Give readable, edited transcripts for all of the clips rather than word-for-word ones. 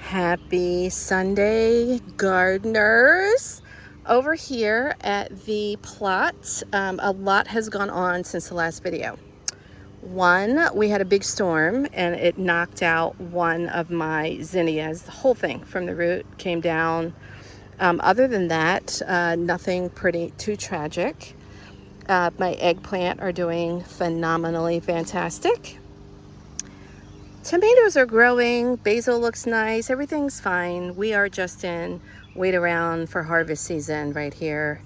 Happy Sunday, gardeners. Over here at the plot, a lot has gone on since the last video. One, we had a big storm and it knocked out one of my zinnias. The whole thing from the root came down. Other than that, nothing too tragic. My eggplant are doing phenomenally fantastic. Tomatoes are growing, basil looks nice, everything's fine. We are just in wait around for harvest season right here.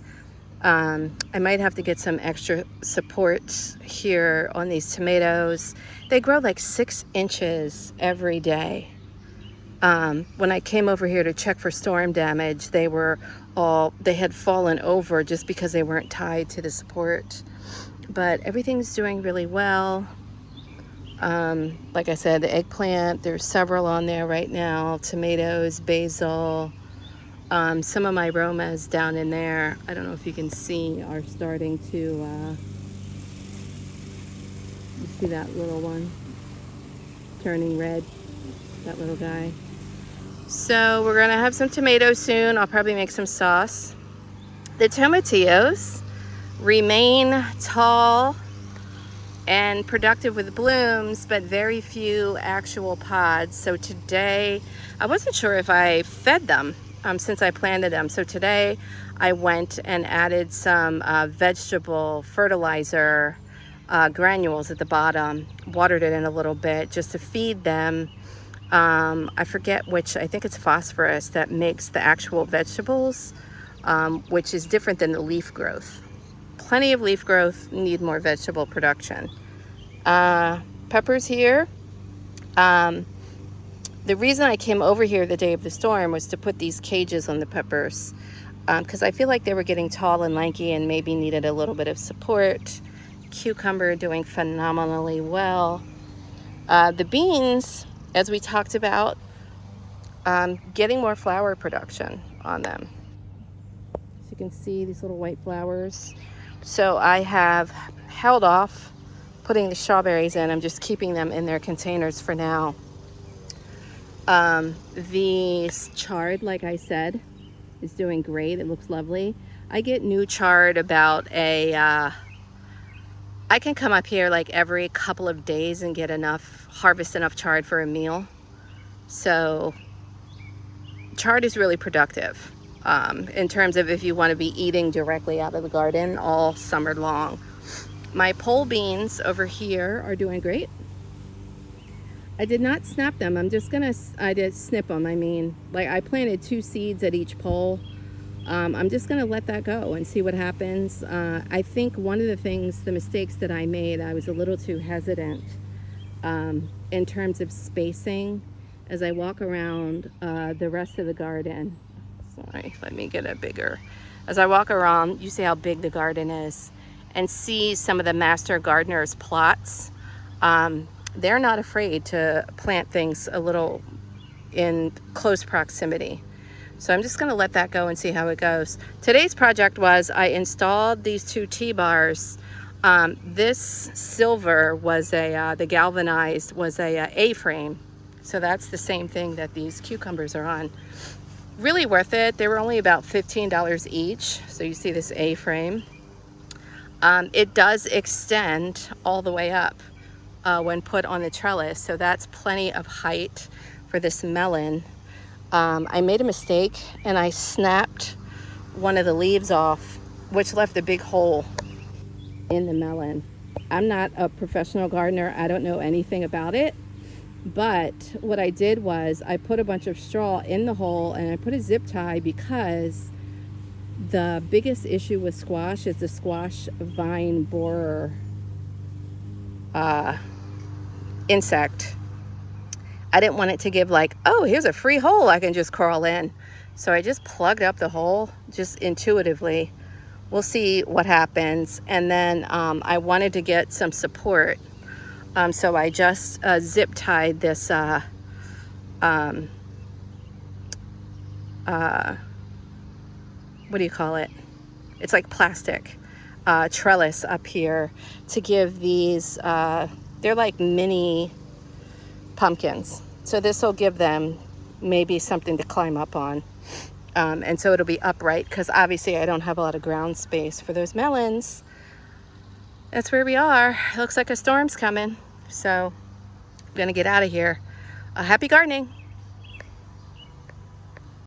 I might have to get some extra support here on these tomatoes. They grow like 6 inches every day. When I came over here to check for storm damage, they had fallen over just because they weren't tied to the support. But everything's doing really well. Like I said, the eggplant, there's several on there right now. Tomatoes, basil, some of my aromas down in there, I don't know if you can see, are starting to, you see that little one turning red, that little guy. So we're gonna have some tomatoes soon. I'll probably make some sauce. The tomatillos remain tall and productive with blooms, but very few actual pods. So today, I wasn't sure if I fed them since I planted them. So today I went and added some vegetable fertilizer granules at the bottom, watered it in a little bit just to feed them. I forget which, I think it's phosphorus that makes the actual vegetables, which is different than the leaf growth. Plenty of leaf growth, need more vegetable production. Peppers here. The reason I came over here the day of the storm was to put these cages on the peppers because I feel like they were getting tall and lanky and maybe needed a little bit of support. Cucumber doing phenomenally well. The beans, as we talked about, getting more flower production on them. As you can see, these little white flowers. So I have held off putting the strawberries in. I'm just keeping them in their containers for now. The chard, like I said, is doing great. It looks lovely. I get new chard about I can come up here like every couple of days and get harvest enough chard for a meal. So chard is really productive. In terms of if you want to be eating directly out of the garden all summer long. My pole beans over here are doing great. I did not snap them. I did snip them. I mean, like I planted 2 seeds at each pole. I'm just gonna let that go and see what happens. I think one of the mistakes that I made, I was a little too hesitant in terms of spacing as I walk around the rest of the garden. Sorry, let me get it bigger. As I walk around, you see how big the garden is and see some of the master gardeners' plots. They're not afraid to plant things a little in close proximity. So I'm just gonna let that go and see how it goes. Today's project was I installed these 2 T-bars. This silver was the galvanized was a A-frame. So that's the same thing that these cucumbers are on. Really worth it. They were only about $15 each. So you see this A-frame. It does extend all the way up when put on the trellis. So that's plenty of height for this melon. I made a mistake and I snapped one of the leaves off, which left a big hole in the melon. I'm not a professional gardener. I don't know anything about it. But what I did was I put a bunch of straw in the hole and I put a zip tie because the biggest issue with squash is the squash vine borer insect. I didn't want it to give like, oh, here's a free hole I can just crawl in. So I just plugged up the hole just intuitively. We'll see what happens. And then I wanted to get some support. So I just zip tied this what do you call it? It's like plastic trellis up here to give these, they're like mini pumpkins. So this will give them maybe something to climb up on. And so it'll be upright because obviously I don't have a lot of ground space for those melons. That's where we are. It looks like a storm's coming. So I'm gonna get out of here. Happy gardening.